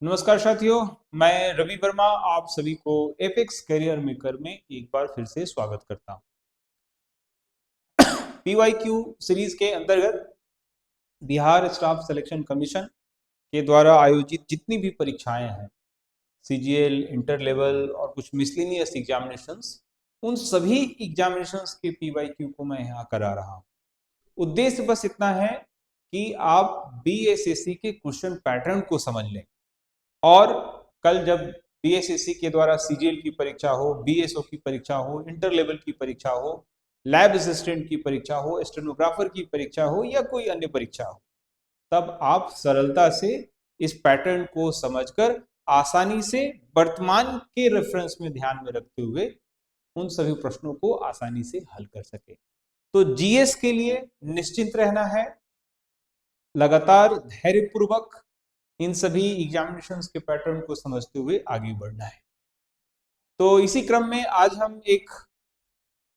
नमस्कार साथियों। मैं रवि वर्मा आप सभी को एपेक्स करियर मेकर में एक बार फिर से स्वागत करता हूं। पीवाईक्यू सीरीज के अंतर्गत बिहार स्टाफ सिलेक्शन कमीशन के द्वारा आयोजित जितनी भी परीक्षाएं हैं, सीजीएल, इंटर लेवल और कुछ मिसलेनियस एग्जामिनेशंस, उन सभी एग्जामिनेशंस के पीवाईक्यू को मैं यहाँ करा रहा हूँ। उद्देश्य बस इतना है कि आप बीएसएससी के क्वेश्चन पैटर्न को समझ लें और कल जब बीएसएससी के द्वारा सीजीएल की परीक्षा हो, बीएसओ की परीक्षा हो, इंटर लेवल की परीक्षा हो, लैब असिस्टेंट की परीक्षा हो, स्टेनोग्राफर की परीक्षा हो या कोई अन्य परीक्षा हो, तब आप सरलता से इस पैटर्न को समझकर आसानी से वर्तमान के रेफरेंस में ध्यान में रखते हुए उन सभी प्रश्नों को आसानी से हल कर सके। तो जीएस के लिए निश्चिंत रहना है, लगातार धैर्यपूर्वक इन सभी एग्जामिनेशंस के पैटर्न को समझते हुए आगे बढ़ना है। तो इसी क्रम में आज हम एक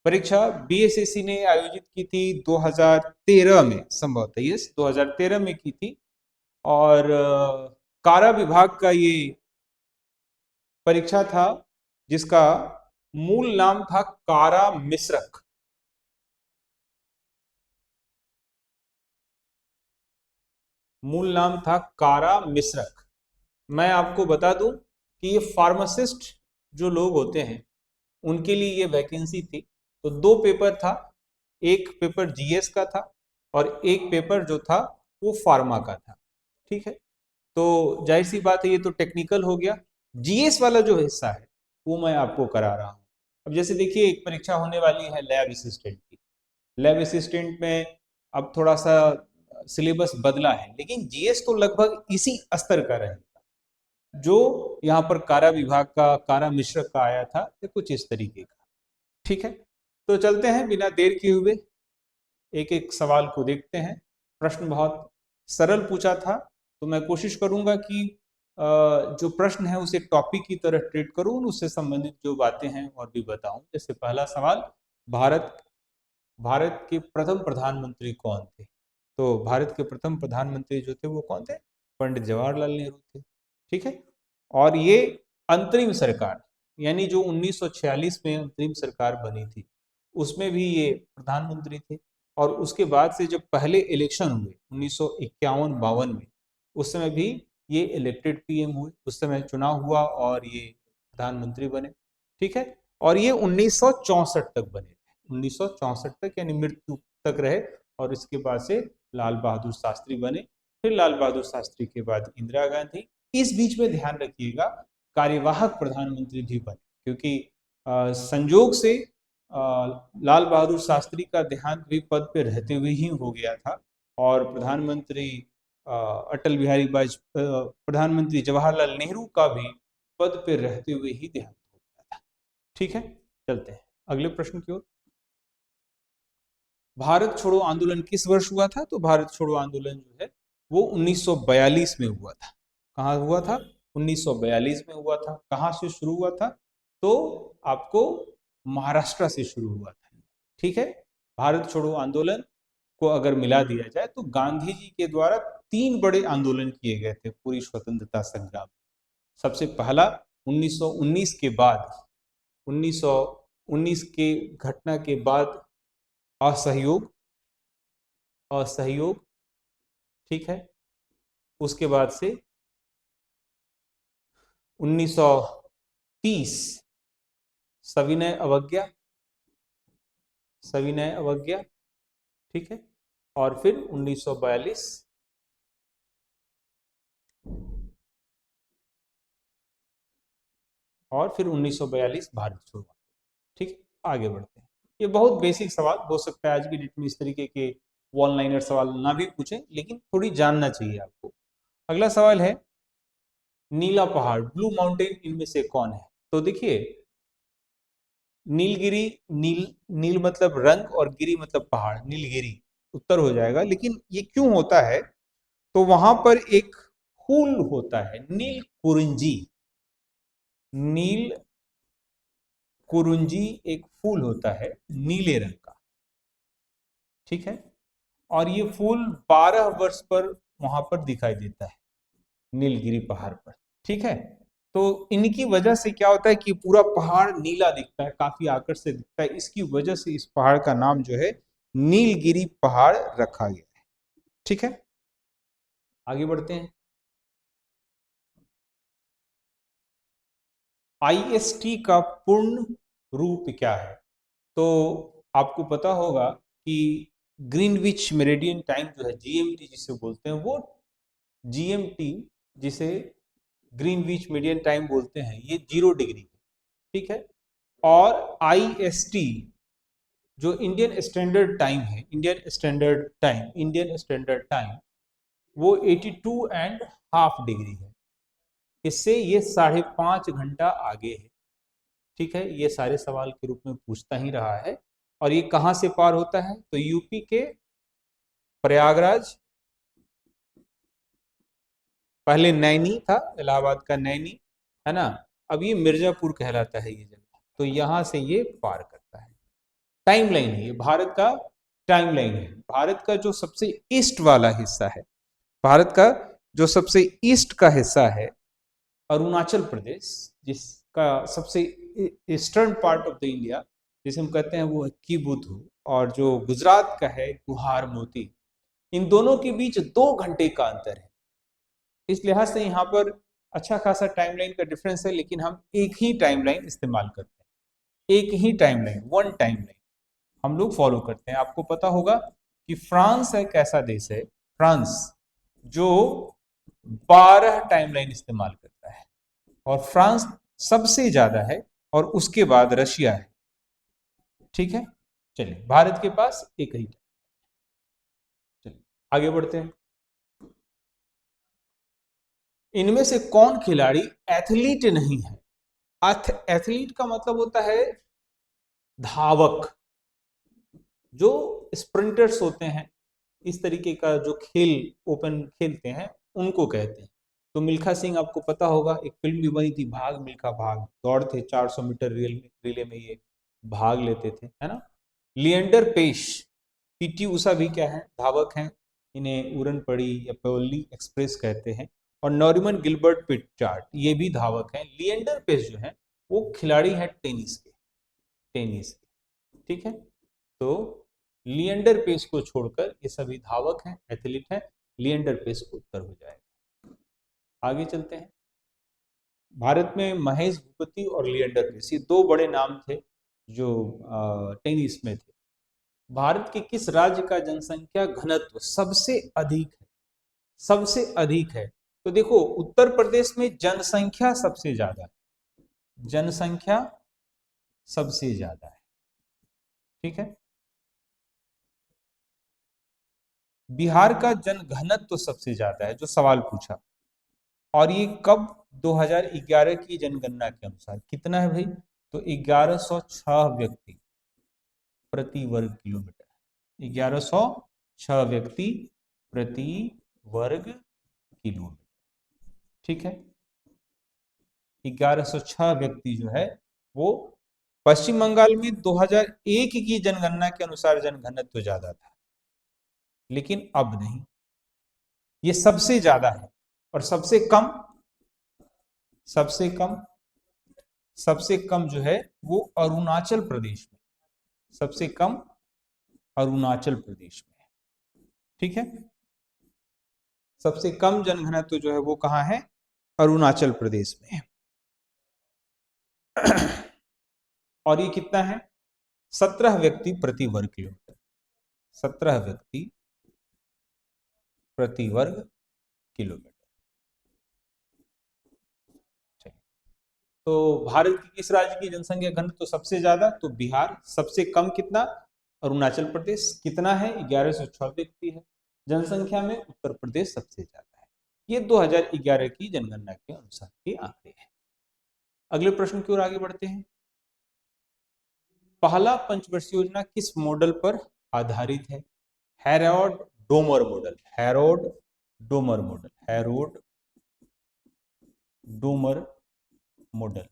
परीक्षा बीएसएससी ने आयोजित की थी 2013 में, संभवतः ये 2013 में की थी, और कारा विभाग का ये परीक्षा था जिसका मूल नाम था कारा मिश्रक। मूल नाम था कारा मिश्रक। मैं आपको बता दूं कि ये फार्मासिस्ट जो लोग होते हैं उनके लिए ये वैकेंसी थी। तो दो पेपर था, एक पेपर जीएस का था और एक पेपर जो था वो फार्मा का था। ठीक है, तो जाहिर सी बात है ये तो टेक्निकल हो गया। जीएस वाला जो हिस्सा है वो मैं आपको करा रहा हूँ। अब जैसे देखिए, एक परीक्षा होने वाली है लैब असिस्टेंट की। लैब असिस्टेंट में अब थोड़ा सा सिलेबस बदला है, लेकिन जीएस तो लगभग इसी स्तर का रहेगा जो यहाँ पर कारा विभाग का, कारा मिश्रक का आया था, ये कुछ इस तरीके का। ठीक है, तो चलते हैं बिना देर किए हुए, एक एक सवाल को देखते हैं। प्रश्न बहुत सरल पूछा था, तो मैं कोशिश करूंगा कि जो प्रश्न है उसे टॉपिक की तरह ट्रीट करूं, उससे संबंधित जो बातें हैं और भी बताऊं। जैसे पहला सवाल, भारत भारत के प्रथम प्रधानमंत्री कौन थे? तो भारत के प्रथम प्रधानमंत्री जो थे वो कौन थे? पंडित जवाहरलाल नेहरू थे। ठीक है, और ये अंतरिम सरकार, यानी जो 1946 में अंतरिम सरकार बनी थी उसमें भी ये प्रधानमंत्री थे। और उसके बाद से जब पहले इलेक्शन हुए 1951-52 में, उस समय भी ये इलेक्टेड पीएम हुए, उस समय चुनाव हुआ और ये प्रधानमंत्री बने। ठीक है, और ये 1964 तक बने, 1964 तक यानी मृत्यु तक रहे, और इसके बाद से लाल बहादुर शास्त्री बने। फिर लाल बहादुर शास्त्री के बाद इंदिरा गांधी। इस बीच में ध्यान रखिएगा कार्यवाहक प्रधानमंत्री भी बने, क्योंकि संजोग से लाल बहादुर शास्त्री का देहांत भी पद पे रहते हुए ही हो गया था, और प्रधानमंत्री अटल बिहारी वाजपेयी, प्रधानमंत्री जवाहरलाल नेहरू का भी पद पे रहते हुए ही देहांत हो गया था। ठीक है, चलते हैं अगले प्रश्न की ओर। भारत छोड़ो आंदोलन किस वर्ष हुआ था? तो भारत छोड़ो आंदोलन जो है वो 1942 में हुआ था। कहाँ हुआ था? 1942 में हुआ था। कहाँ से शुरू हुआ था? तो आपको महाराष्ट्र से शुरू हुआ था। ठीक है, भारत छोड़ो आंदोलन को अगर मिला दिया जाए तो गांधी जी के द्वारा तीन बड़े आंदोलन किए गए थे पूरी स्वतंत्रता संग्राम। सबसे पहला 1919 के बाद, 1919 के घटना के बाद असहयोग, असहयोग। ठीक है, उसके बाद से 1930 सविनय अवज्ञा, सविनय अवज्ञा। ठीक है, और फिर 1942, और फिर 1942 भारत छोड़ो। ठीक है, आगे बढ़ते हैं। ये बहुत बेसिक सवाल हो सकता है आज की डेट में इस तरीके के वन लाइनर सवाल ना भी पूछें, लेकिन थोड़ी जानना चाहिए आपको। अगला सवाल है, नीला पहाड़, ब्लू माउंटेन, इनमें से कौन है? तो देखिए, नीलगिरी, नील, नील मतलब रंग और गिरी मतलब पहाड़, नीलगिरी उत्तर हो जाएगा। लेकिन ये क्यों होता है? तो वहां पर एक फूल होता है नील कुरिंजी। नील कुरुंजी एक फूल होता है नीले रंग का। ठीक है, और ये फूल 12 वर्ष पर वहां पर दिखाई देता है नीलगिरी पहाड़ पर। ठीक है। तो इनकी वजह से क्या होता है कि पूरा पहाड़ नीला दिखता है, काफी आकर्षक दिखता है। इसकी वजह से इस पहाड़ का नाम जो है नीलगिरी पहाड़ रखा गया है। ठीक है, आगे बढ़ते हैं। आईएसटी का पूर्ण रूप क्या है? तो आपको पता होगा कि ग्रीनविच मेरिडियन टाइम जो है, जीएमटी जिसे बोलते हैं, वो जीएमटी जिसे ग्रीनविच मीडियन टाइम बोलते हैं, ये 0 डिग्री है। ठीक है। और आईएसटी जो इंडियन स्टैंडर्ड टाइम है, इंडियन स्टैंडर्ड टाइम वो 82.5 डिग्री है। इससे ये 5.5 घंटा आगे है। ठीक है, ये सारे सवाल के रूप में पूछता ही रहा है। और ये कहाँ से पार होता है? तो यूपी के प्रयागराज, पहले नैनी था, इलाहाबाद का नैनी, है ना, अब ये मिर्जापुर कहलाता है ये जगह। तो यहां से ये पार करता है। टाइमलाइन है ये, भारत का टाइमलाइन है। भारत का जो सबसे ईस्ट वाला हिस्सा है, भारत का जो सबसे ईस्ट का हिस्सा है, अरुणाचल प्रदेश, जिसका सबसे eastern part of the India जिसे हम कहते हैं वो है किबुथु, और जो गुजरात का है गुहार मोती, इन दोनों के बीच 2 घंटे का अंतर है। इस लिहाज से यहाँ पर अच्छा खासा टाइमलाइन का डिफरेंस है, लेकिन हम एक ही टाइमलाइन इस्तेमाल करते हैं, एक ही टाइमलाइन, वन टाइमलाइन हम लोग फॉलो करते हैं। आपको पता होगा कि फ्रांस एक ऐसा देश है, फ्रांस, जो 12 टाइमलाइन इस्तेमाल करता है, और फ्रांस सबसे ज्यादा है, और उसके बाद रशिया है। ठीक है, चलिए भारत के पास एक ही। चलिए आगे बढ़ते हैं। इनमें से कौन खिलाड़ी एथलीट नहीं है? एथलीट का मतलब होता है धावक, जो स्प्रिंटर्स होते हैं, इस तरीके का जो खेल ओपन खेलते हैं उनको कहते हैं। तो मिल्खा सिंह, आपको पता होगा, एक फिल्म भी बनी थी भाग मिल्खा भाग, दौड़ते 400 मीटर रिले में ये भाग लेते थे, है ना। लिएंडर पेश, पीटी उषा भी क्या है, धावक हैं, इन्हें उड़न पड़ी या पोली एक्सप्रेस कहते हैं। और नॉरिमन गिलबर्ट पिटचार्ट, ये भी धावक हैं। लिएंडर पेश जो है वो खिलाड़ी हैं टेनिस के, टेनिस के। ठीक है, तो लिएंडर पेस को छोड़कर ये सभी धावक हैं, एथलीट हैं। लिएंडर पेस को उत्तर हो जाएगा। आगे चलते हैं। भारत में महेश भूपति और लिएंडर पेस, ये दो बड़े नाम थे जो टेनिस में थे। भारत के किस राज्य का जनसंख्या घनत्व सबसे अधिक है? सबसे अधिक है, तो देखो उत्तर प्रदेश में जनसंख्या सबसे ज्यादा है, जनसंख्या सबसे ज्यादा है। ठीक है, बिहार का जनघनत्व सबसे ज्यादा है, जो सवाल पूछा। और ये कब? 2011 की जनगणना के अनुसार कितना है भाई? तो 1106 व्यक्ति प्रति वर्ग किलोमीटर, 1106 व्यक्ति प्रति वर्ग किलोमीटर। ठीक है, 1106 व्यक्ति जो है वो, पश्चिम बंगाल में 2001 की जनगणना के अनुसार जनघनत्व ज्यादा था, लेकिन अब नहीं, ये सबसे ज्यादा है। और सबसे कम, सबसे कम, सबसे कम जो है वो अरुणाचल प्रदेश में, सबसे कम अरुणाचल प्रदेश में। ठीक है, सबसे कम जनघनत्व जो है वो कहाँ है? अरुणाचल प्रदेश में। और ये कितना है? 17 व्यक्ति प्रति वर्ग किलोमीटर, 17 व्यक्ति प्रति वर्ग किलोमीटर। तो भारत की किस राज्य की जनसंख्या घनत्व तो सबसे ज्यादा? तो बिहार। सबसे कम कितना? अरुणाचल प्रदेश। कितना है? 1106 व्यक्ति है। जनसंख्या में उत्तर प्रदेश सबसे ज्यादा है। ये 2011 की जनगणना के अनुसार के आंकड़े हैं। अगले प्रश्न की ओर आगे बढ़ते हैं। पहला पंचवर्षीय योजना किस मॉडल पर आधारित है? Herod Domar model, Herod Domar model, Herod Domar model.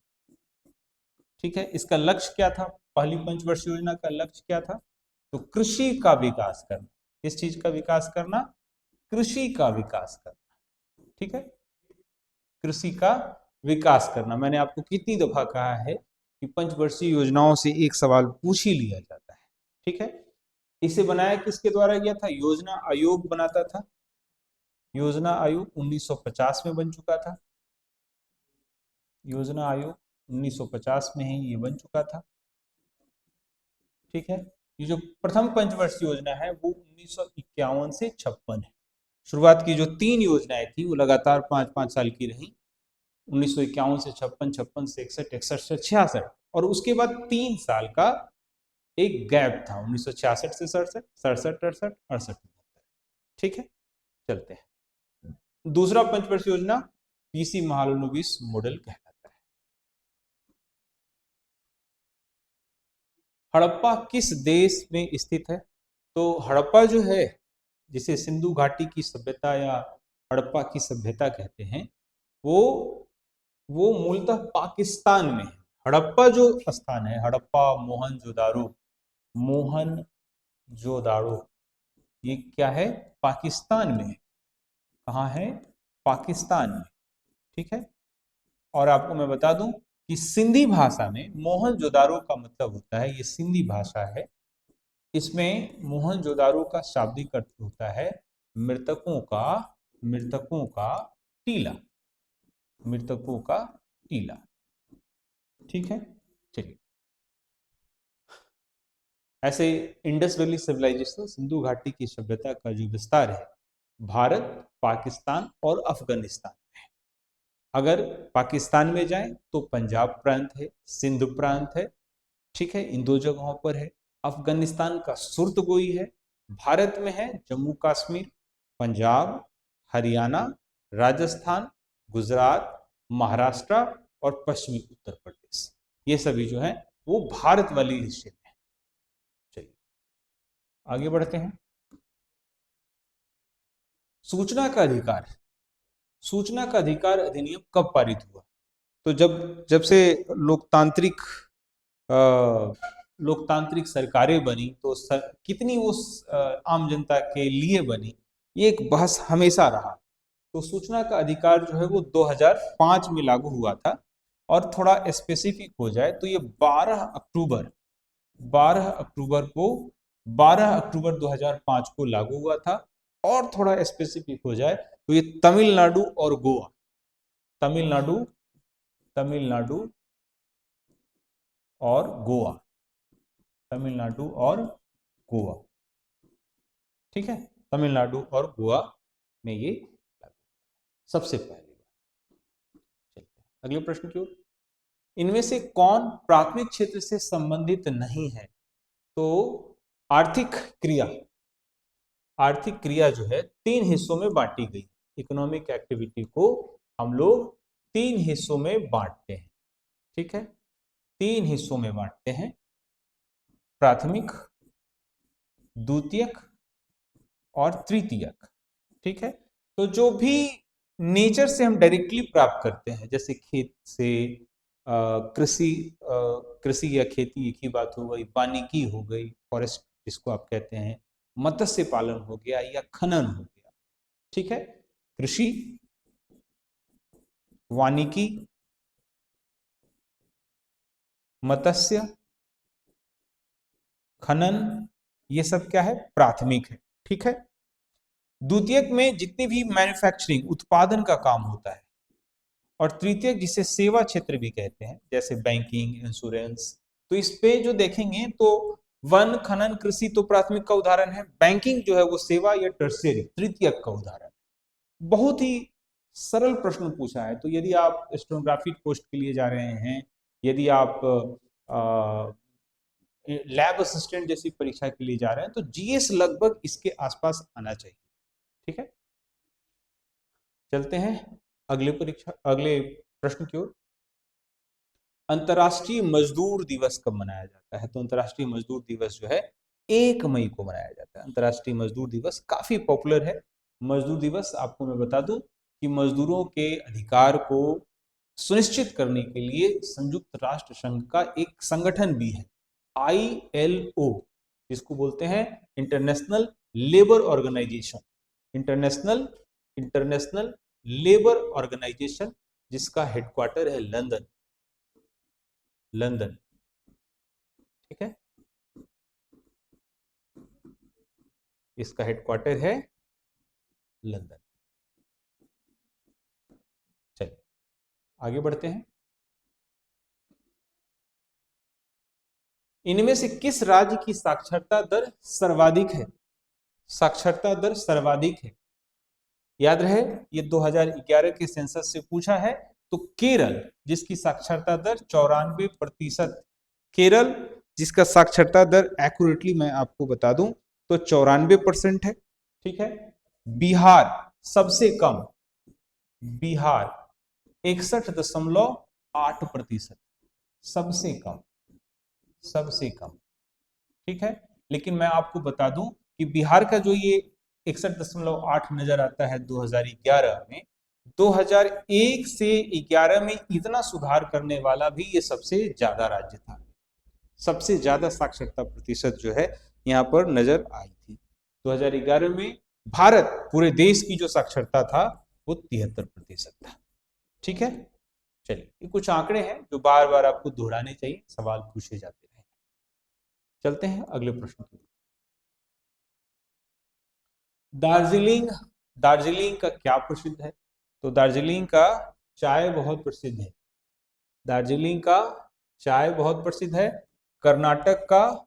ठीक है, इसका लक्ष्य क्या था? पहली पंचवर्षीय योजना का लक्ष्य क्या था? तो कृषि का विकास करना। किस चीज का विकास करना? कृषि का विकास करना। ठीक है, कृषि का विकास करना। मैंने आपको कितनी दफा कहा है कि पंचवर्षीय योजनाओं से एक सवाल पूछ ही लिया जाता है। ठीक है, इसे बनाया किसके द्वारा गया था? योजना आयोग बनाता था। योजना आयोग 1950 में बन चुका था। योजना आयोग 1950 में ही ये बन चुका था। ठीक है, ये जो प्रथम पंचवर्षीय योजना है वो 1951 से 56 है। शुरुआत की जो 3 योजनाएं थी वो लगातार 5-5 साल की रही, 1951 से 56, 56 से 61, 61 से 66, और उसके बाद 3 साल का एक गैप था, 1966 से 67, 67, 68, 68। ठीक है, चलते हैं। दूसरा पंचवर्षीय योजना पीसी महालनोबिस मॉडल कहलाता है। हड़प्पा किस देश में स्थित है? तो हड़प्पा जो है, जिसे सिंधु घाटी की सभ्यता या हड़प्पा की सभ्यता कहते हैं, वो मूलतः पाकिस्तान में है। हड़प्पा जो स्थान है, हड़प्पा, मोहनजोदारो, मोहनजोदारो, ये क्या है? पाकिस्तान में है। कहाँ है? पाकिस्तान में। ठीक है, और आपको मैं बता दूं कि सिंधी भाषा में मोहनजोदारो का मतलब होता है, ये सिंधी भाषा है, इसमें मोहनजोदारो का शाब्दिक अर्थ होता है मृतकों का टीला, मृतकों का टीला। ठीक है, चलिए। ऐसे इंडस वैली सिविलाइजेशन, सिंधु घाटी की सभ्यता का जो विस्तार है, भारत, पाकिस्तान और अफगानिस्तान में है। अगर पाकिस्तान में जाएं तो पंजाब प्रांत है, सिंध प्रांत है। ठीक है, इन 2 जगहों पर है। अफगानिस्तान का सुर्तगोई है। भारत में है जम्मू कश्मीर, पंजाब, हरियाणा, राजस्थान, गुजरात, महाराष्ट्र और पश्चिमी उत्तर प्रदेश। ये सभी जो है वो भारत वाली हिस्से में है। चलिए आगे बढ़ते हैं। सूचना का अधिकार, सूचना का अधिकार अधिनियम कब पारित हुआ? तो जब जब से लोकतांत्रिक लोकतांत्रिक सरकारें बनी तो कितनी वो आम जनता के लिए बनी, ये एक बहस हमेशा रहा। तो सूचना का अधिकार जो है वो 2005 में लागू हुआ था, और थोड़ा स्पेसिफिक हो जाए तो ये 12 अक्टूबर को 12 अक्टूबर 2005 को लागू हुआ था। और थोड़ा स्पेसिफिक हो जाए तो ये तमिलनाडु और गोवा, तमिलनाडु तमिलनाडु और गोवा, तमिलनाडु और गोवा। ठीक है, तमिलनाडु और गोवा में ये सबसे पहली बार। अगले प्रश्न की ओर। इनमें से कौन प्राथमिक क्षेत्र से संबंधित नहीं है? तो आर्थिक क्रिया, आर्थिक क्रिया जो है 3 हिस्सों में बांटी गई। इकोनॉमिक एक्टिविटी को हम लोग 3 हिस्सों में बांटते हैं। ठीक है, 3 हिस्सों में बांटते हैं, प्राथमिक, द्वितीयक और तृतीयक। ठीक है, तो जो भी नेचर से हम डायरेक्टली प्राप्त करते हैं, जैसे खेत से, कृषि कृषि या खेती एक ही बात हो गई, वानिकी हो गई, फॉरेस्ट जिसको आप कहते हैं, मत्स्य पालन हो गया या खनन हो गया। ठीक है, कृषि, वानिकी, मत्स्य, खनन, ये सब क्या है? प्राथमिक है। ठीक है, द्वितीयक में जितनी भी मैन्युफैक्चरिंग, उत्पादन का काम होता है, और तृतीयक जिसे सेवा क्षेत्र भी कहते हैं, जैसे बैंकिंग, इंश्योरेंस। तो इस पे जो देखेंगे तो वन, खनन, कृषि तो प्राथमिक का उदाहरण है, बैंकिंग जो है वो सेवा या टर्शियरी, तृतीयक का उदाहरण है। बहुत ही सरल प्रश्न पूछा है। तो यदि आप स्टेनोग्राफी पोस्ट के लिए जा रहे हैं, यदि आप लैब असिस्टेंट जैसी परीक्षा के लिए जा रहे हैं, तो जीएस लगभग इसके आसपास आना चाहिए। ठीक है, चलते हैं अगले प्रश्न की ओर। अंतर्राष्ट्रीय मजदूर दिवस कब मनाया जाता है? तो अंतर्राष्ट्रीय मजदूर दिवस जो है 1 मई को मनाया जाता है। अंतर्राष्ट्रीय मजदूर दिवस काफी पॉपुलर है। मजदूर दिवस, आपको मैं बता दूं कि मजदूरों के अधिकार को सुनिश्चित करने के लिए संयुक्त राष्ट्र संघ का एक संगठन भी है, ILO, जिसको बोलते हैं international labour organisation. International international labour organisation जिसका हेडक्वार्टर है लंदन। लंदन, ठीक है, इसका हेडक्वार्टर है लंदन। चलिए आगे बढ़ते हैं। इनमें से किस राज्य की साक्षरता दर सर्वाधिक है? साक्षरता दर सर्वाधिक है, याद रहे ये 2011 के सेंसस से पूछा है। तो केरल, जिसकी साक्षरता दर 94%, केरल जिसका साक्षरता दर एक्यूरेटली मैं आपको बता दूं तो 94% है, ठीक है। बिहार सबसे कम, बिहार 61.8%, सबसे कम, सबसे कम, ठीक है। लेकिन मैं आपको बता दूं कि बिहार का जो ये 61.8 नजर आता है 2011 में, 2001 से 11 में इतना सुधार करने वाला भी ये सबसे ज्यादा राज्य था। सबसे ज्यादा साक्षरता प्रतिशत जो है यहाँ पर नजर आई थी 2011 में। भारत पूरे देश की जो साक्षरता था वो 73% था, ठीक है। चलिए ये कुछ आंकड़े हैं जो बार बार आपको दोहराने चाहिए, सवाल पूछे जाते रहे। चलते हैं अगले प्रश्न की। दार्जिलिंग, दार्जिलिंग का क्या प्रसिद्ध है? तो दार्जिलिंग का चाय बहुत प्रसिद्ध है। दार्जिलिंग का चाय बहुत प्रसिद्ध है। कर्नाटक का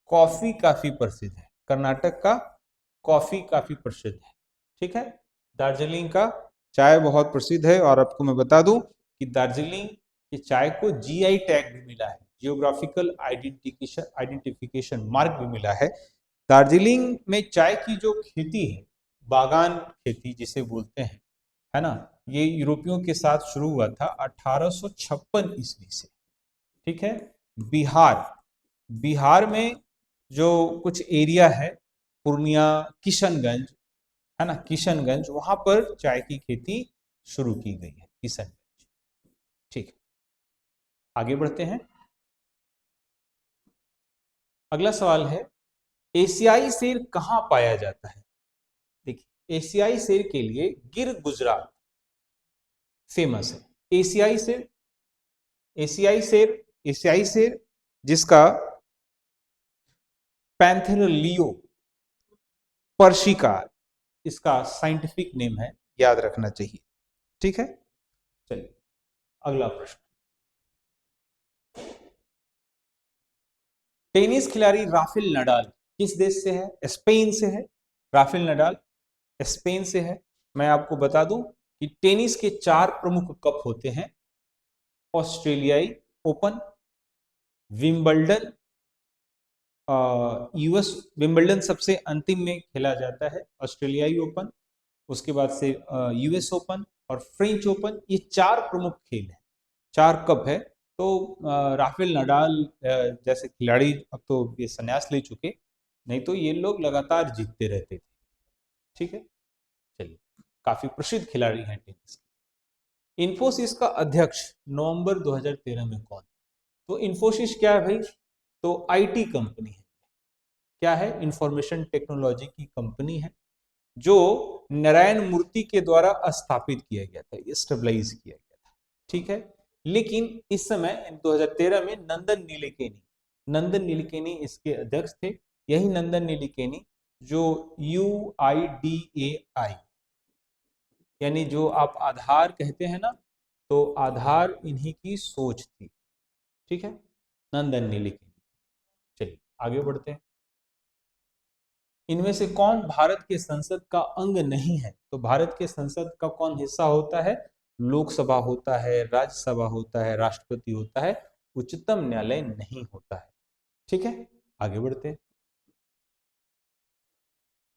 कॉफी काफी प्रसिद्ध है। कर्नाटक का कॉफी काफी प्रसिद्ध है, ठीक है। दार्जिलिंग का चाय बहुत प्रसिद्ध है। और आपको मैं बता दूं कि दार्जिलिंग की चाय को जीआई टैग भी मिला है, जियोग्राफिकल आइडेंटिफिकेशन मार्क भी मिला है। दार्जिलिंग में चाय की जो खेती है, बागान खेती जिसे बोलते हैं, है ना, ये यूरोपियों के साथ शुरू हुआ था 1856 ईस्वी से, ठीक है। बिहार, बिहार में जो कुछ एरिया है, पूर्णिया, किशनगंज, है ना, किशनगंज, वहां पर चाय की खेती शुरू की गई है, किशनगंज, ठीक है। आगे बढ़ते हैं। अगला सवाल है, एशियाई शेर कहां पाया जाता है? देखिए एशियाई शेर के लिए गिर गुजरात फेमस है। एशियाई शेर, एशियाई शेर, एशियाई शेर जिसका पैंथेरा लियो पर्शिका इसका साइंटिफिक नेम है, याद रखना चाहिए, ठीक है। चलिए अगला प्रश्न। टेनिस खिलाड़ी राफेल नडाल किस देश से है? स्पेन से है। राफेल नडाल स्पेन से है। मैं आपको बता दूं कि टेनिस के 4 प्रमुख कप होते हैं, ऑस्ट्रेलियाई ओपन, विंबलडन, यूएस, विंबलडन सबसे अंतिम में खेला जाता है, ऑस्ट्रेलियाई ओपन, उसके बाद से यूएस ओपन और फ्रेंच ओपन। ये 4 प्रमुख खेल हैं, 4 कप है। तो राफेल नडाल जैसे खिलाड़ी अब तो ये संन्यास ले चुके, नहीं तो ये लोग लगातार जीतते रहते थे, ठीक है। चलिए काफी प्रसिद्ध खिलाड़ी हैं टेनिस के। इन्फोसिस का अध्यक्ष नवंबर 2013 में कौन? तो इन्फोसिस क्या है भाई? तो आईटी कंपनी है। क्या है? इंफॉर्मेशन टेक्नोलॉजी की कंपनी है, जो नारायण मूर्ति के द्वारा स्थापित किया गया था, स्टेबलाइज किया गया था, ठीक है। लेकिन इस समय 2013 में नंदन नीलेकेनी, नंदन नीलेकेनी इसके अध्यक्ष थे। यही नंदन नीलेकेनी जो UIDAI, यानी जो आप आधार कहते हैं ना, तो आधार इन्हीं की सोच थी, ठीक है, नंदन नीलेकेनी। चलिए आगे बढ़ते हैं। इनमें से कौन भारत के संसद का अंग नहीं है? तो भारत के संसद का कौन हिस्सा होता है? लोकसभा होता है, राज्यसभा होता है, राष्ट्रपति होता है, उच्चतम न्यायालय नहीं होता है, ठीक है। आगे बढ़ते हैं।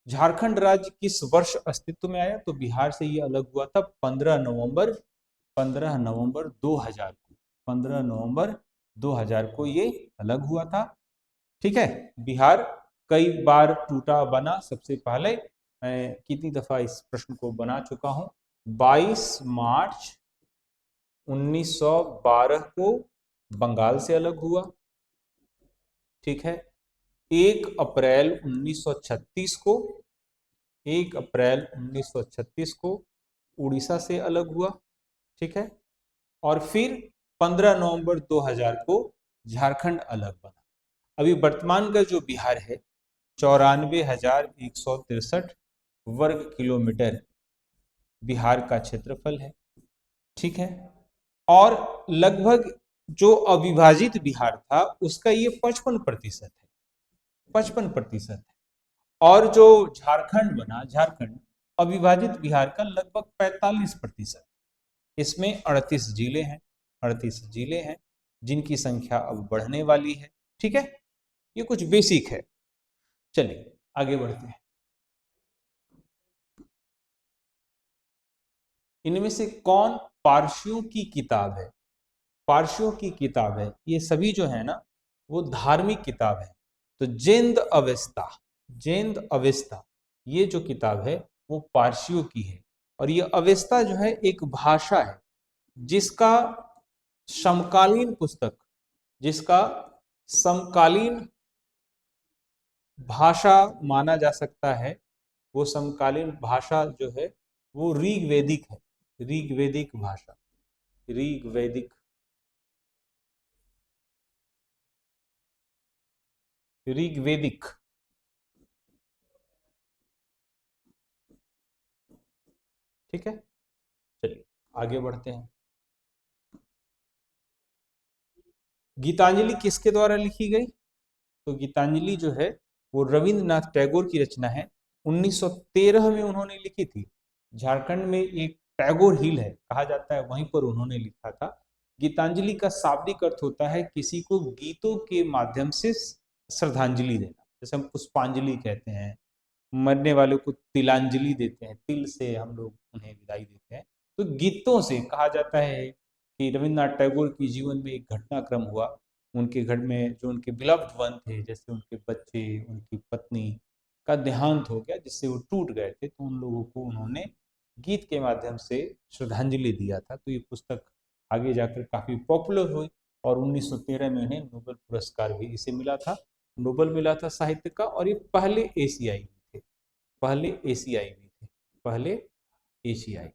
झारखंड राज्य किस वर्ष अस्तित्व में आया? तो बिहार से ये अलग हुआ था 15 नवंबर, 15 नवंबर 2000 को, 15 नवंबर 2000 को ये अलग हुआ था, ठीक है। बिहार कई बार टूटा बना। सबसे पहले मैं कितनी दफा इस प्रश्न को बना चुका हूं, 22 मार्च 1912 को बंगाल से अलग हुआ, ठीक है। 1 अप्रैल 1936 को, 1 अप्रैल 1936 को उड़ीसा से अलग हुआ, ठीक है। और फिर 15 नवंबर 2000 को झारखंड अलग बना। अभी वर्तमान का जो बिहार है 94,163 वर्ग किलोमीटर बिहार का क्षेत्रफल है। ठीक है। और लगभग जो अविभाजित बिहार था उसका ये 55% है, 55% है। और जो झारखंड बना, झारखंड अविभाजित बिहार का लगभग 45%। इसमें 38 जिले हैं, 38 जिले हैं जिनकी संख्या अब बढ़ने वाली है। ठीक है, ये कुछ बेसिक है। चलिए आगे बढ़ते हैं। इनमें से कौन पारसियों की किताब है? पारसियों की किताब है, ये सभी जो है ना वो धार्मिक किताब है। तो जेंद अवेस्ता, जेंद अवेस्ता ये जो किताब है वो पारसियों की है। और ये अवेस्ता जो है एक भाषा है जिसका समकालीन पुस्तक, जिसका समकालीन भाषा माना जा सकता है, वो समकालीन भाषा जो है वो ऋग्वैदिक है, ऋग्वैदिक भाषा, ऋग्वैदिक, ऋग्वैदिक। ठीक है, चलिए आगे बढ़ते हैं। गीतांजलि किसके द्वारा लिखी गई? तो गीतांजलि जो है वो रविंद्रनाथ टैगोर की रचना है। 1913 में उन्होंने लिखी थी। झारखंड में एक टैगोर हिल है कहा जाता है, वहीं पर उन्होंने लिखा था। गीतांजलि का शाब्दिक अर्थ होता है किसी को गीतों के माध्यम से श्रद्धांजलि देना, जैसे हम पुष्पांजलि कहते हैं, मरने वालों को तिलांजलि देते हैं, तिल से हम लोग उन्हें विदाई देते हैं। तो गीतों से कहा जाता है कि रविन्द्रनाथ टैगोर के जीवन में एक घटनाक्रम हुआ। उनके घर में जो उनके बिलव्ड वन थे, जैसे उनके बच्चे, उनकी पत्नी का देहांत हो गया जिससे वो टूट गए थे, तो उन लोगों को उन्होंने गीत के माध्यम से श्रद्धांजलि दिया था। तो ये पुस्तक आगे जाकर काफी पॉपुलर हुई और 1913 में उन्हें नोबेल पुरस्कार भी इसे मिला था, नोबेल मिला था साहित्य का। और ये पहले एशियाई भी थे, पहले एशियाई भी थे, पहले एशियाई।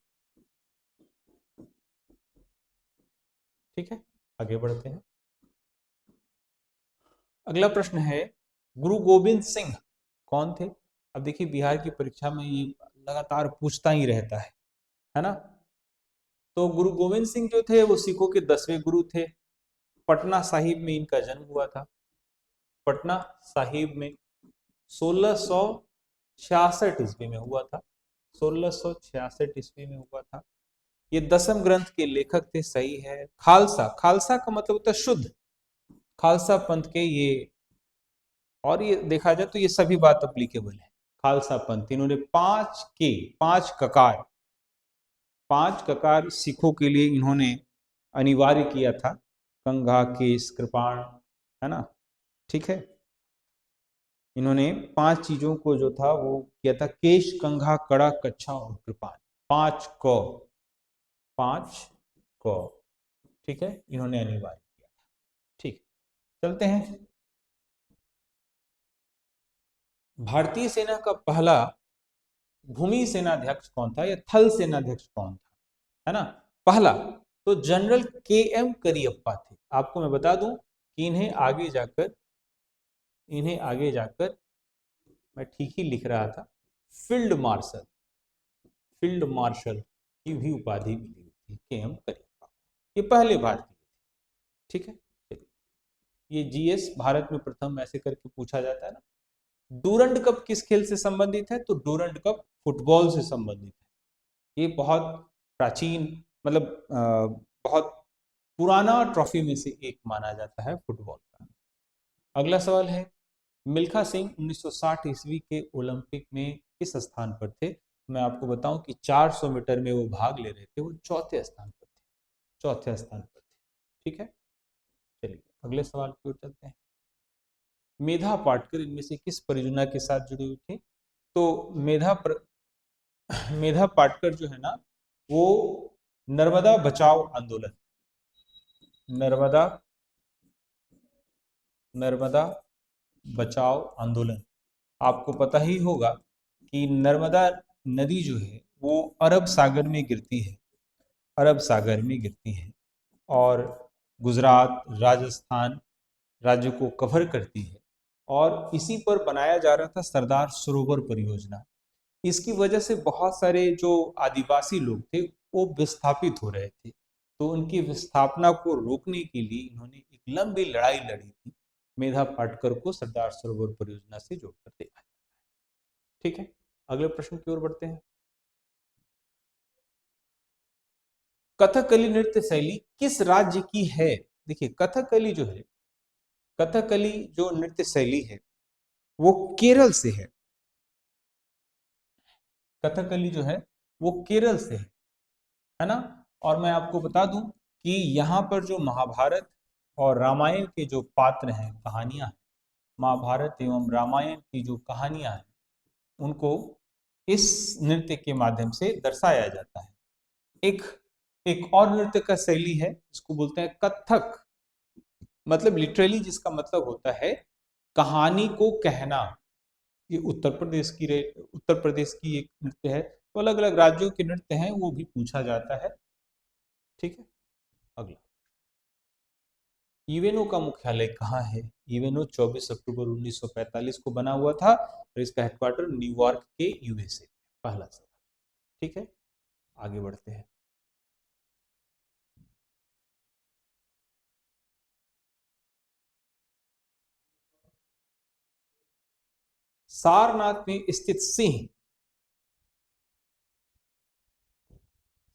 ठीक है, आगे बढ़ते हैं। अगला प्रश्न है, गुरु गोविंद सिंह कौन थे? अब देखिए बिहार की परीक्षा में ये लगातार पूछता ही रहता है ना। तो गुरु गोविंद सिंह जो थे वो सिखों के 10वें गुरु थे। पटना साहिब में इनका जन्म हुआ था, पटना साहिब में 1666 ईस्वी में हुआ था, 1666 ईस्वी में हुआ था। ये 10वें ग्रंथ के लेखक थे, सही है। खालसा, खालसा का मतलब होता है शुद्ध, खालसा पंथ के ये, और ये देखा जाए तो ये सभी बात अप्लीकेबल है। खालसा पंथ, इन्होंने पांच ककार, पांच ककार सिखों के लिए इन्होंने अनिवार्य किया था। कंघा, केस, कृपाण, है ना। ठीक है, इन्होंने पांच चीजों को जो था वो किया था, केश, कंघा, कड़ा, कच्छा और कृपाण, पांच क, पांच क। ठीक है, इन्होंने अनिवार्य किया था। ठीक, चलते हैं। भारतीय सेना का पहला भूमि सेनाध्यक्ष कौन था या थल सेनाध्यक्ष कौन था, है ना, पहला? तो जनरल के एम करियप्पा थे। आपको मैं बता दूं कि इन्हें आगे जाकर, इन्हें आगे जाकर, मैं ठीक ही लिख रहा था, फील्ड मार्शल, फील्ड मार्शल की भी उपाधि मिली थी के एम करियप्पा। ये पहले भारतीय थे। ठीक है, चलिए, ये जीएस भारत में प्रथम ऐसे करके पूछा जाता है ना। डूरंड कप किस खेल से संबंधित है? तो डूरंड कप फुटबॉल से संबंधित है। ये बहुत प्राचीन, मतलब बहुत पुराना ट्रॉफी में से एक माना जाता है फुटबॉल का। अगला सवाल है, मिल्खा सिंह 1960 ईस्वी के ओलंपिक में किस स्थान पर थे? मैं आपको बताऊं कि 400 मीटर में वो भाग ले रहे थे, वो चौथे स्थान पर थे, चौथे स्थान पर थे। ठीक है, चलिए अगले सवाल की ओर चलते हैं। मेधा पाटकर इनमें से किस परियोजना के साथ जुड़ी हुई थी? तो मेधा पाटकर जो है ना वो नर्मदा बचाओ आंदोलन, नर्मदा, नर्मदा बचाओ आंदोलन, आपको पता ही होगा कि नर्मदा नदी जो है वो अरब सागर में गिरती है। अरब सागर में गिरती हैं और गुजरात, राजस्थान राज्य को कवर करती है। और इसी पर बनाया जा रहा था सरदार सरोवर परियोजना। इसकी वजह से बहुत सारे जो आदिवासी लोग थे वो विस्थापित हो रहे थे, तो उनकी विस्थापना को रोकने के लिए इन्होंने एक लंबी लड़ाई लड़ी थी। मेधा पाटकर को सरदार सरोवर परियोजना से जोड़कर देखा। ठीक है, अगले प्रश्न की ओर बढ़ते हैं। कथकली नृत्य शैली किस राज्य की है? देखिए, कथकली जो है, कथकली जो नृत्य शैली है वो केरल से है। कथकली जो है वो केरल से है ना। और मैं आपको बता दूं कि यहाँ पर जो महाभारत और रामायण के जो पात्र हैं, कहानियां हैं, महाभारत एवं रामायण की जो कहानियां हैं, उनको इस नृत्य के माध्यम से दर्शाया जाता है। एक एक और नृत्य का शैली है, इसको बोलते हैं कथक। मतलब लिटरली जिसका मतलब होता है कहानी को कहना। ये उत्तर प्रदेश की एक नृत्य है। तो अलग अलग राज्यों के नृत्य हैं, वो भी पूछा जाता है। ठीक है, अगला, यूएनओ का मुख्यालय कहाँ है? यूएनओ 24 अक्टूबर 1945 को बना हुआ था और इसका हेडक्वार्टर न्यूयॉर्क के यूएसए। पहला सवाल। ठीक है, आगे बढ़ते हैं। सारनाथ में स्थित सिंह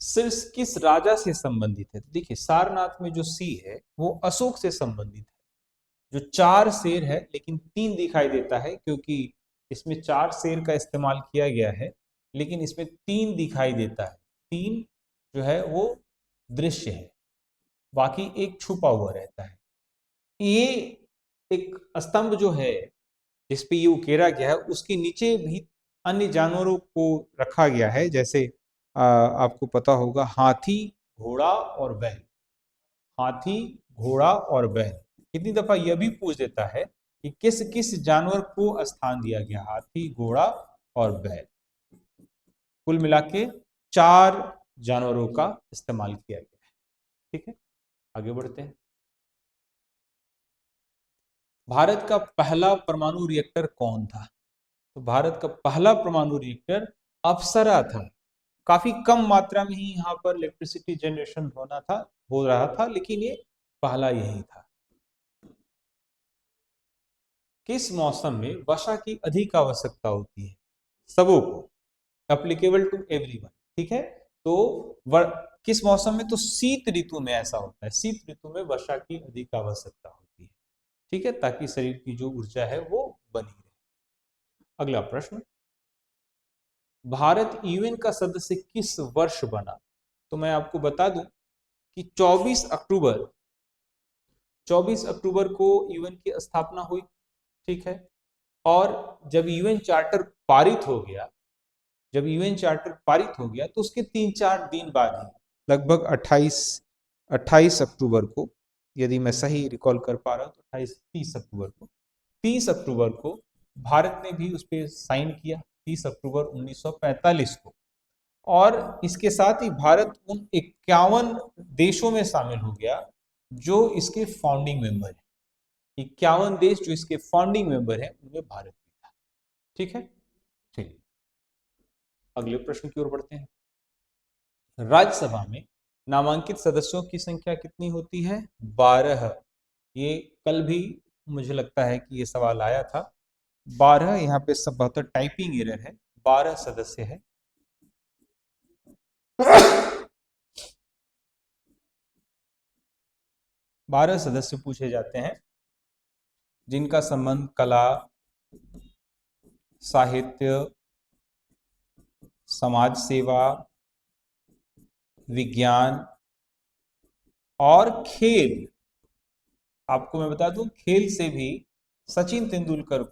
सिर्फ किस राजा से संबंधित है? तो देखिए, सारनाथ में जो सिंह है वो अशोक से संबंधित है। जो 4 शेर है, लेकिन 3 दिखाई देता है क्योंकि इसमें 4 शेर का इस्तेमाल किया गया है, लेकिन इसमें 3 दिखाई देता है। 3 जो है वो दृश्य है, बाकी एक छुपा हुआ रहता है। ये एक स्तंभ जो है जिस पे ये उकेरा गया है, उसके नीचे भी अन्य जानवरों को रखा गया है। जैसे आपको पता होगा हाथी, घोड़ा और बैल। हाथी, घोड़ा और बैल। कितनी दफा यह भी पूछ देता है कि किस किस जानवर को स्थान दिया गया? हाथी, घोड़ा और बैल। कुल मिला के 4 जानवरों का इस्तेमाल किया गया है। ठीक है, आगे बढ़ते हैं। भारत का पहला परमाणु रिएक्टर कौन था? तो भारत का पहला परमाणु रिएक्टर अप्सरा था। काफी कम मात्रा में ही यहाँ पर इलेक्ट्रिसिटी जनरेशन हो रहा था, लेकिन ये पहला यही था। किस मौसम में वर्षा की अधिक आवश्यकता होती है? सबों को, एप्लीकेबल टू एवरीवन। ठीक है, तो किस मौसम में? तो शीत ऋतु में ऐसा होता है। शीत ऋतु में वर्षा की अधिक आवश्यकता होती है। ठीक है, ताकि शरीर की जो ऊर्जा है वो बनी रहे। अगला प्रश्न, भारत यूएन का सदस्य किस वर्ष बना? तो मैं आपको बता दूं कि 24 अक्टूबर को यूएन की स्थापना हुई। ठीक है, और जब यूएन चार्टर पारित हो गया, तो उसके 3-4 दिन बाद ही, लगभग 28 अक्टूबर को, यदि मैं सही रिकॉल कर पा रहा हूं तो 30 अक्टूबर को भारत ने भी उस पर साइन किया, 30 अक्टूबर 1945 को। और इसके साथ ही भारत उन 51 देशों में शामिल हो गया जो इसके फाउंडिंग मेंबर है। 51 देश जो इसके फाउंडिंग मेंबर है, उनमें भारत भी था। ठीक है, चलिए अगले प्रश्न की ओर बढ़ते हैं। राज्यसभा में नामांकित सदस्यों की संख्या कितनी होती है? 12। ये कल भी मुझे लगता है कि ये सवाल आया था। 12, यहाँ पे 77 टाइपिंग एरर है, 12 सदस्य है। 12 सदस्य पूछे जाते हैं जिनका संबंध कला, साहित्य, समाज सेवा, विज्ञान और खेल। आपको मैं बता दूं, खेल से भी सचिन तेंदुलकर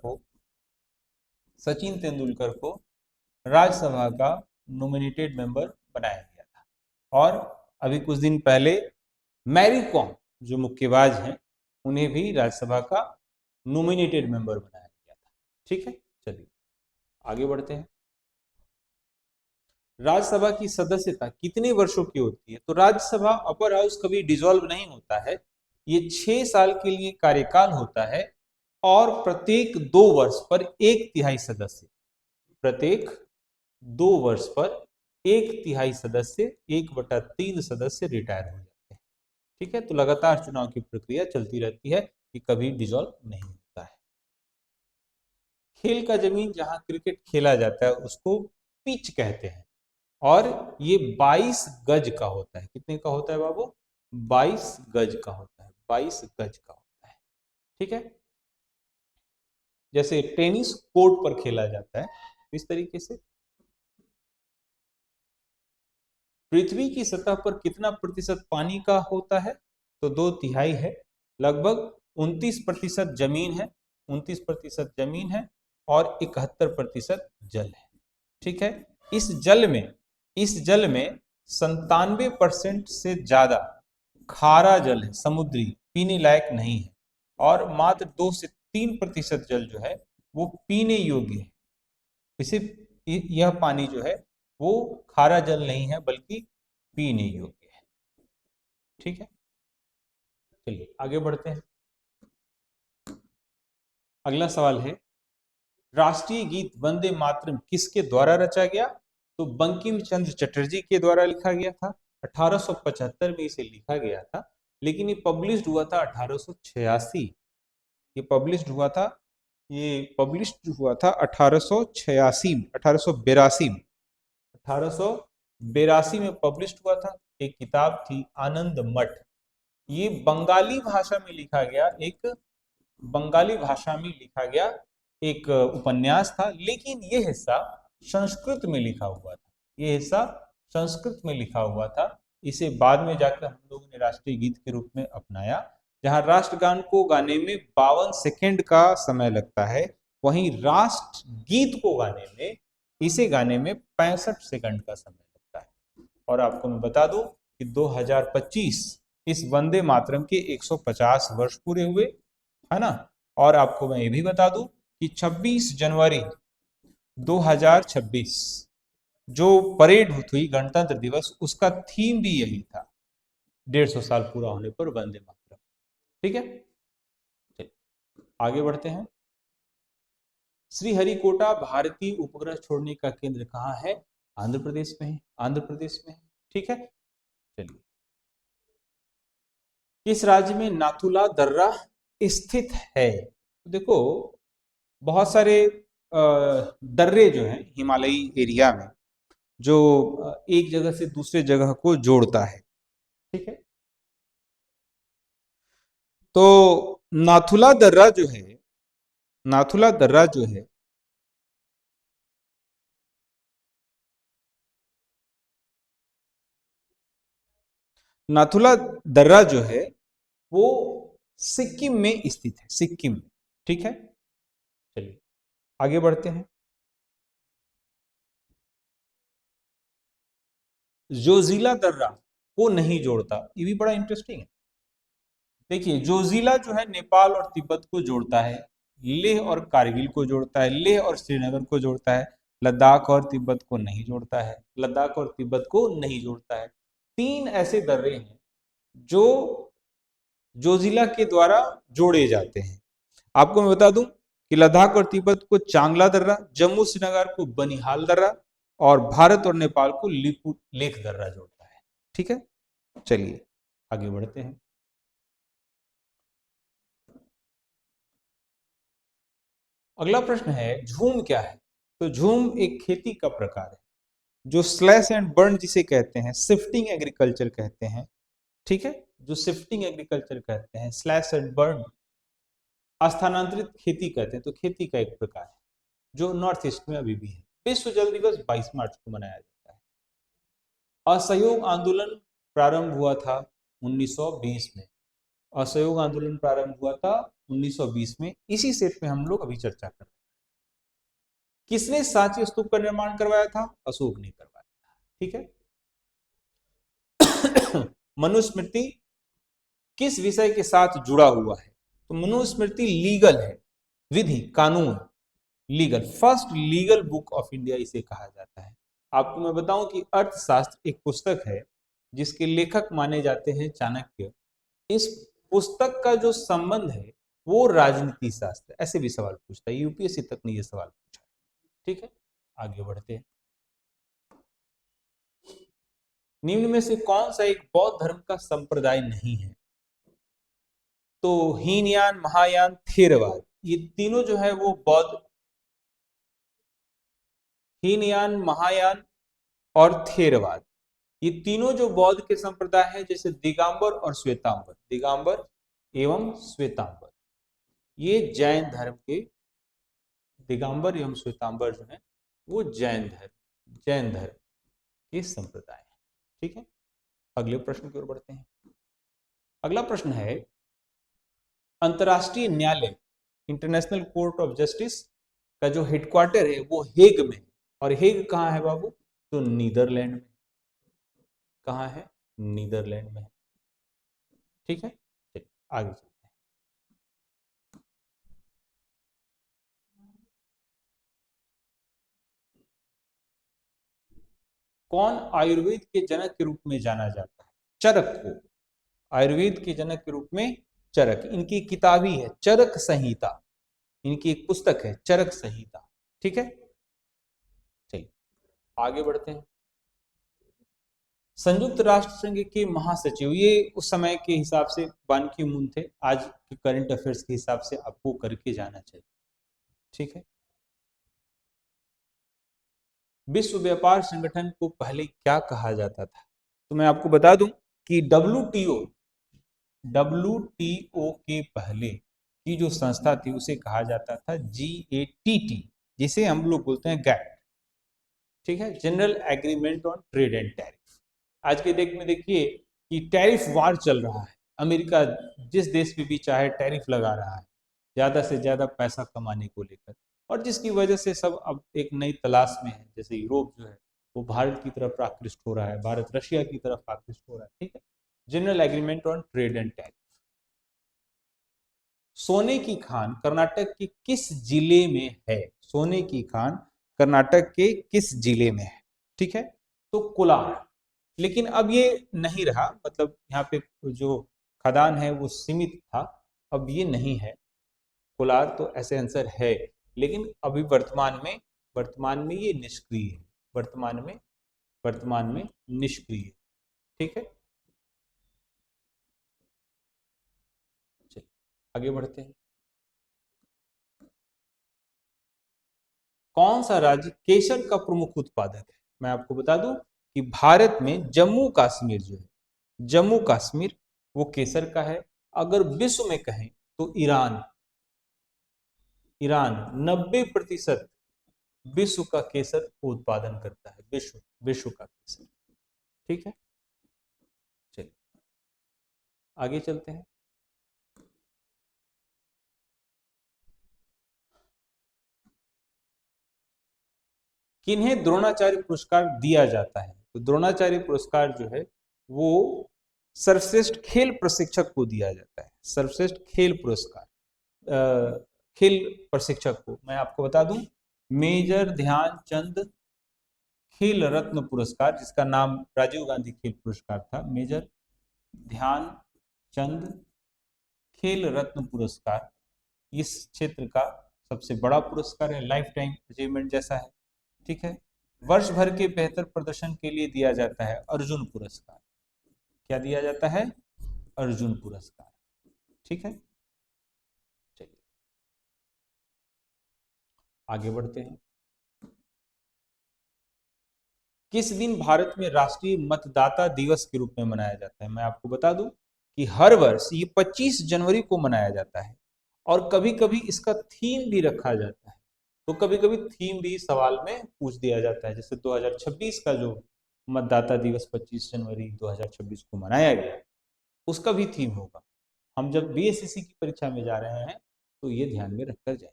को राज्यसभा का नॉमिनेटेड मेंबर बनाया गया था। और अभी कुछ दिन पहले मैरी कॉम जो मुक्केबाज हैं, उन्हें भी राज्यसभा का नॉमिनेटेड मेंबर बनाया गया था। ठीक है, चलिए आगे बढ़ते हैं। राज्यसभा की सदस्यता कितने वर्षों की होती है? तो राज्यसभा अपर हाउस कभी डिसॉल्व नहीं होता है, ये 6 साल के लिए कार्यकाल होता है और प्रत्येक 2 वर्ष पर 1/3 सदस्य, प्रत्येक 2 वर्ष पर 1/3 सदस्य, 1/3 सदस्य रिटायर हो जाते हैं। ठीक है, तो लगातार चुनाव की प्रक्रिया चलती रहती है, कि कभी डिसॉल्व नहीं होता है। खेल का जमीन जहां क्रिकेट खेला जाता है उसको पिच कहते हैं और ये 22 गज का होता है। कितने का होता है बाबू? 22 गज का होता है, 22 गज का होता है। ठीक है, जैसे टेनिस कोर्ट पर खेला जाता है इस तरीके से। पृथ्वी की सतह पर कितना प्रतिशत पानी का होता है? तो 2/3 है, लगभग 29% जमीन है, 29% जमीन है और 71% जल है। ठीक है, इस जल में 97% से ज्यादा खारा जल है, समुद्री, पीने लायक नहीं है और मात्र 2 से 3% जल जो है वो पीने योग्य है। इसे यह पानी जो है वो खारा जल नहीं है बल्कि पीने योग्य है। ठीक है, चलिए आगे बढ़ते हैं। अगला सवाल है, राष्ट्रीय गीत वंदे मातरम किसके द्वारा रचा गया? तो बंकिम चंद्र चटर्जी के द्वारा लिखा गया था। 1875 में इसे लिखा गया था, लेकिन ये पब्लिश्ड हुआ था 1886। ये पब्लिश्ड हुआ था, ये पब्लिश्ड हुआ था 1886, 1882 में, 1882 में पब्लिश्ड हुआ था। एक किताब थी आनंद मठ। ये बंगाली भाषा में लिखा गया एक उपन्यास था, लेकिन ये हिस्सा संस्कृत में लिखा हुआ था। ये हिस्सा संस्कृत में लिखा हुआ था। इसे बाद में जाकर हम लोगों ने राष्ट्रीय गीत के रूप में अपनाया। जहां राष्ट्रगान को गाने में 52 सेकंड का समय लगता है, वहीं राष्ट्र गीत को गाने में, इसे गाने में 65 सेकंड का समय लगता है। और आपको मैं बता दूं कि 2025 इस वंदे मातरम के 150 वर्ष पूरे हुए, है ना। और आपको मैं ये भी बता दूं कि 26 जनवरी 2026 जो परेड हुई गणतंत्र दिवस, उसका थीम भी यही था, 150 साल पूरा होने पर वंदे मातरम। ठीक है, चलिए आगे बढ़ते हैं। श्रीहरिकोटा भारतीय उपग्रह छोड़ने का केंद्र कहाँ है? आंध्र प्रदेश में है, आंध्र प्रदेश में है। ठीक है, चलिए, किस राज्य में नाथुला दर्रा स्थित है? तो देखो, बहुत सारे दर्रे जो हैं हिमालयी एरिया में, जो एक जगह से दूसरे जगह को जोड़ता है। ठीक है, तो नाथुला दर्रा जो है, नाथुला दर्रा जो है नाथुला दर्रा जो है वो सिक्किम में स्थित है, सिक्किम में। ठीक है, चलिए आगे बढ़ते हैं। जोजिला दर्रा को नहीं जोड़ता, ये भी बड़ा इंटरेस्टिंग है। देखिए, जोजिला जो है नेपाल और तिब्बत को जोड़ता है, लेह और कारगिल को जोड़ता है, लेह और श्रीनगर को जोड़ता है, लद्दाख और तिब्बत को नहीं जोड़ता है, लद्दाख और तिब्बत को नहीं जोड़ता है। 3 ऐसे दर्रे हैं जो जोजिला के द्वारा जोड़े जाते हैं। आपको मैं बता दूं कि लद्दाख और तिब्बत को चांगला दर्रा, जम्मू श्रीनगर को बनिहाल दर्रा और भारत और नेपाल को लिपु लेख दर्रा जोड़ता है। ठीक है, चलिए आगे बढ़ते हैं। अगला प्रश्न है, झूम क्या है? तो झूम एक खेती का प्रकार है जो स्लैश एंड बर्न जिसे कहते हैं, शिफ्टिंग एग्रीकल्चर कहते हैं। ठीक है, जो शिफ्टिंग एग्रीकल्चर कहते हैं, स्लैश एंड बर्न स्थानांतरित खेती कहते हैं। तो खेती का एक प्रकार है जो नॉर्थ ईस्ट में अभी भी है। विश्व जल दिवस 22 मार्च को मनाया जाता है। असहयोग आंदोलन प्रारंभ हुआ था 1920 में। असहयोग आंदोलन प्रारंभ हुआ था 1920 में। इसी सेट में हम लोग अभी चर्चा कर रहे हैं। किसने सांची स्तूप का निर्माण करवाया था? अशोक ने करवाया था। ठीक है, मनुस्मृति किस विषय के साथ जुड़ा हुआ है? तो मनुस्मृति लीगल है, विधि, कानून, legal, first legal book of India इसे कहा जाता है। आपको मैं बताऊं कि अर्थशास्त्र एक पुस्तक है जिसके लेखक माने जाते हैं चाणक्य। इस पुस्तक का जो संबंध है वो राजनीति शास्त्र, ऐसे भी सवाल पूछता है, यूपीएससी तक ने ये सवाल पूछा है। ठीक है, आगे बढ़ते हैं। निम्न में से कौन सा एक बौद्ध धर्म का संप्रदाय नहीं है? तो हीनयान, महायान, थेरवाद, ये तीनों जो है वो बौद्ध, हीनयान, महायान और थेरवाद, ये तीनों जो बौद्ध के संप्रदाय है, जैसे दिगंबर और श्वेतांबर, दिगंबर एवं श्वेतांबर, ये जैन धर्म के, दिगंबर एवं श्वेतांबर जो है वो जैन धर्म के संप्रदाय है। ठीक है, अगले प्रश्न की ओर बढ़ते हैं। अगला प्रश्न है, अंतरराष्ट्रीय न्यायालय इंटरनेशनल कोर्ट ऑफ जस्टिस का जो हेडक्वार्टर है वो हेग में है। और हेग कहाँ है बाबू? तो नीदरलैंड में। कहाँ है? नीदरलैंड में है। ठीक है, चलिए आगे चलते हैं। कौन आयुर्वेद के जनक के रूप में जाना जाता है? चरक को आयुर्वेद के जनक के रूप में चरक, इनकी किताब ही है चरक संहिता, इनकी एक पुस्तक है चरक संहिता। ठीक है, चलिए आगे बढ़ते हैं। संयुक्त राष्ट्र संघ के महासचिव, ये उस समय के हिसाब से बान की मून थे, आज के करंट अफेयर्स के हिसाब से आपको करके जाना चाहिए। ठीक है, विश्व व्यापार संगठन को पहले क्या कहा जाता था? तो मैं आपको बता दूं कि डब्ल्यूटीओ के पहले की जो संस्था थी उसे कहा जाता था GATT, जिसे हम लोग बोलते हैं गैट। ठीक है, general agreement on trade and tariff. आज के डेट में देखिए कि टैरिफ वार चल रहा है, अमेरिका जिस देश पे भी चाहे टैरिफ लगा रहा है ज्यादा से ज्यादा पैसा कमाने को लेकर, और जिसकी वजह से सब अब एक नई तलाश में है। जैसे यूरोप जो है वो भारत की तरफ आकृष्ट हो रहा है, भारत रशिया की तरफ आकृष्ट हो रहा है। ठीक है, general agreement on trade and tariff. सोने की खान कर्नाटक के किस जिले में है? सोने की खान कर्नाटक के किस जिले में है? ठीक है, तो कोलार। लेकिन अब ये नहीं रहा, मतलब यहाँ पे जो खदान है वो सीमित था, अब ये नहीं है कोलार, तो ऐसे आंसर है। लेकिन अभी वर्तमान में ये निष्क्रिय है, वर्तमान में निष्क्रिय है। ठीक है, चलिए आगे बढ़ते हैं। कौन सा राज्य केसर का प्रमुख उत्पादक है? मैं आपको बता दूं कि भारत में जम्मू कश्मीर जो है, जम्मू कश्मीर वो केसर का है। अगर विश्व में कहें तो ईरान, ईरान 90% विश्व का केसर उत्पादन करता है, विश्व का केसर। ठीक है, चलिए आगे चलते हैं। किन्हें द्रोणाचार्य पुरस्कार दिया जाता है? तो द्रोणाचार्य पुरस्कार जो है वो सर्वश्रेष्ठ खेल प्रशिक्षक को दिया जाता है, सर्वश्रेष्ठ खेल पुरस्कार, खेल प्रशिक्षक को। मैं आपको बता दूं, मेजर ध्यानचंद खेल रत्न पुरस्कार, जिसका नाम राजीव गांधी खेल पुरस्कार था, मेजर ध्यानचंद खेल रत्न पुरस्कार इस क्षेत्र का सबसे बड़ा पुरस्कार है, लाइफ टाइम अचीवमेंट जैसा है। ठीक है, वर्ष भर के बेहतर प्रदर्शन के लिए दिया जाता है अर्जुन पुरस्कार। क्या दिया जाता है? अर्जुन पुरस्कार। ठीक है, चलिए आगे बढ़ते हैं। किस दिन भारत में राष्ट्रीय मतदाता दिवस के रूप में मनाया जाता है? मैं आपको बता दूं कि हर वर्ष ये 25 जनवरी को मनाया जाता है, और कभी कभी इसका थीम भी रखा जाता है। तो कभी कभी थीम भी सवाल में पूछ दिया जाता है, जैसे 2026 का जो मतदाता दिवस 25 जनवरी 2026 को मनाया गया, उसका भी थीम होगा। हम जब बीएसएससी की परीक्षा में जा रहे हैं तो ये ध्यान में रखकर जाए।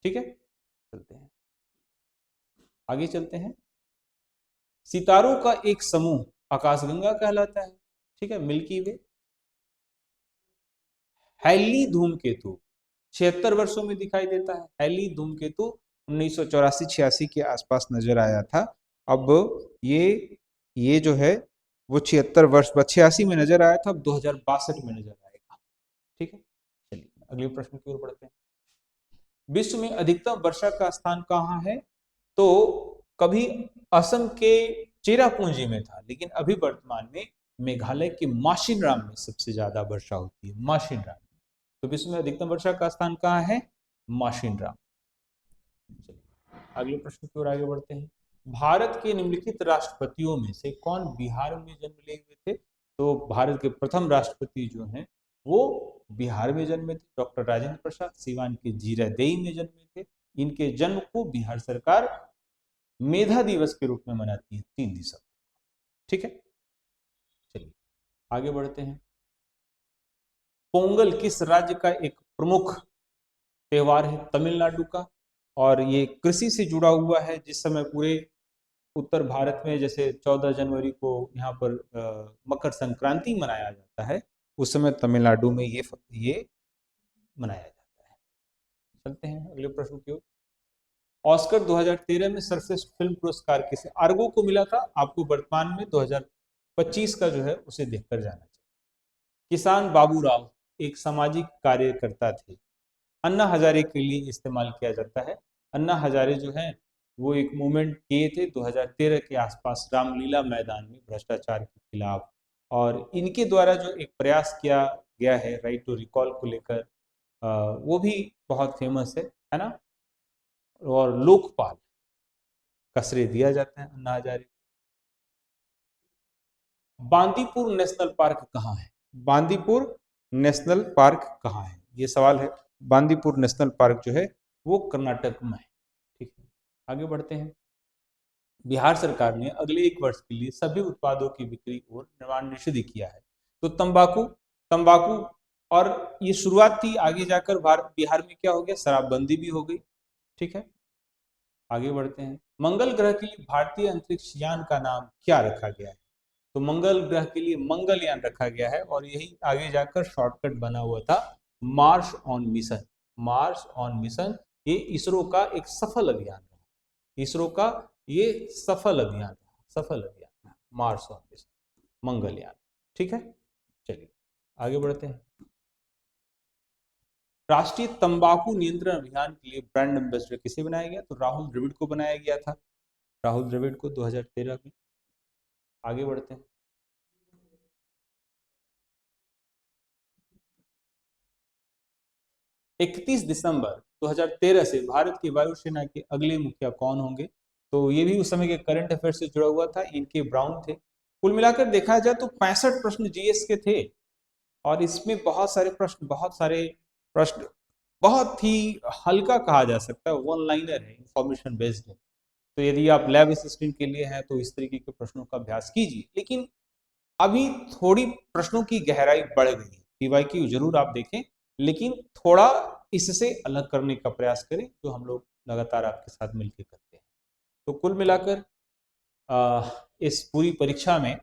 ठीक है, चलते हैं आगे चलते हैं। सितारों का एक समूह आकाशगंगा कहलाता है। ठीक है, मिल्की वे। हैली धूमकेतु 76 वर्षों में दिखाई देता है। हैली धूमकेतु 1984-86 के आसपास नजर आया था, अब ये जो है वो 76 वर्ष 86 में नजर आया था, अब 2062 में नजर आएगा। ठीक है, चलिए अगले प्रश्न की ओर बढ़ते हैं। विश्व में अधिकतम वर्षा का स्थान कहाँ है? तो कभी असम के चेरापूंजी में था, लेकिन अभी वर्तमान में मेघालय के माशिनराम में सबसे ज्यादा वर्षा होती है, माशिनराम। तो विश्व में अधिकतम वर्षा का स्थान कहाँ है? माशिनराम। अगले प्रश्न की ओर आगे बढ़ते हैं। भारत के निम्नलिखित राष्ट्रपतियों में से कौन बिहार में जन्म लिए हुए थे? तो भारत के प्रथम राष्ट्रपति जो हैं वो बिहार में जन्मे थे, डॉक्टर राजेंद्र प्रसाद सिवान के जीरादेई में जन्मे थे। इनके जन्म को बिहार सरकार मेधा दिवस के रूप में मनाती है 3 दिसंबर। ठीक है, चलिए आगे बढ़ते हैं। पोंगल किस राज्य का एक प्रमुख त्योहार है? तमिलनाडु का। और ये कृषि से जुड़ा हुआ है। जिस समय पूरे उत्तर भारत में जैसे 14 जनवरी को यहाँ पर मकर संक्रांति मनाया जाता है, उस समय तमिलनाडु में ये मनाया जाता है। चलते हैं अगले प्रश्न की ओर। ऑस्कर 2013 में सर्वश्रेष्ठ फिल्म पुरस्कार किसे? आर्गो को मिला था। आपको वर्तमान में 2025 का जो है उसे देखकर जाना चाहिए। किसान बाबूराव एक सामाजिक कार्यकर्ता थे। अन्ना हजारे के लिए इस्तेमाल किया जाता है। अन्ना हजारे जो है वो एक मूवमेंट किए थे 2013 के आसपास रामलीला मैदान में भ्रष्टाचार के खिलाफ, और इनके द्वारा जो एक प्रयास किया गया है राइट टू रिकॉल को लेकर, वो भी बहुत फेमस है ना। और लोकपाल का श्रेय दिया जाता है अन्ना हजारे। बांदीपुर नेशनल पार्क कहाँ है? बांदीपुर नेशनल पार्क कहाँ है, ये सवाल है। बांदीपुर नेशनल पार्क जो है वो कर्नाटक में है। ठीक है, आगे बढ़ते हैं। बिहार सरकार ने अगले 1 वर्ष के लिए सभी उत्पादों की बिक्री और निर्माण निषिद्ध किया है। तो तंबाकू, तंबाकू और ये शुरुआत थी, आगे जाकर बिहार में क्या हो गया? शराबबंदी भी हो गई। ठीक है, आगे बढ़ते हैं। मंगल ग्रह के लिए भारतीय अंतरिक्ष यान का नाम क्या रखा गया है? तो मंगल ग्रह के लिए मंगलयान रखा गया है, और यही आगे जाकर शॉर्टकट बना हुआ था Mars on mission. Mars on mission ये इसरो का एक सफल अभियान रहा। इसरो का ये सफल अभियान रहा, सफल अभियान रहा मार्स ऑन मिशन, मंगलयान। ठीक है, चलिए आगे बढ़ते हैं। राष्ट्रीय तंबाकू नियंत्रण अभियान के लिए ब्रांड एम्बेसडर किसे बनाया गया? तो राहुल द्रविड़ को बनाया गया था, राहुल द्रविड़ को 2013 में। आगे बढ़ते हैं। 31 दिसंबर 2013 से भारत की वायुसेना के अगले मुखिया कौन होंगे? तो ये भी उस समय के करंट अफेयर से जुड़ा हुआ था, इनके ब्राउन थे। कुल मिलाकर देखा जाए तो 65 प्रश्न जीएस के थे, और इसमें बहुत सारे प्रश्न बहुत ही हल्का कहा जा सकता है, वन लाइनर है, इंफॉर्मेशन बेस्ड है। तो यदि आप लैब असिस्टेंट के लिए हैं तो इस तरीके के प्रश्नों का अभ्यास कीजिए। लेकिन अभी थोड़ी प्रश्नों की गहराई बढ़ गई है, पीवाईक्यू जरूर आप देखें, लेकिन थोड़ा इससे अलग करने का प्रयास करें, जो हम लोग लगातार आपके साथ मिलकर करते हैं। तो कुल मिलाकर इस पूरी परीक्षा में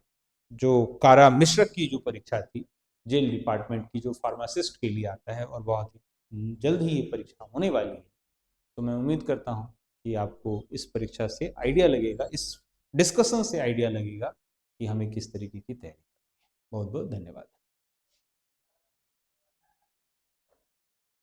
जो कारा मिश्रक की जो परीक्षा थी, जेल डिपार्टमेंट की, जो फार्मासिस्ट के लिए आता है, और बहुत ही जल्द ही ये परीक्षा होने वाली है, तो मैं उम्मीद करता हूँ कि आपको इस परीक्षा से आइडिया लगेगा, इस डिस्कशन से आइडिया लगेगा कि हमें किस तरीके की तैयारी करनी है। बहुत बहुत धन्यवाद।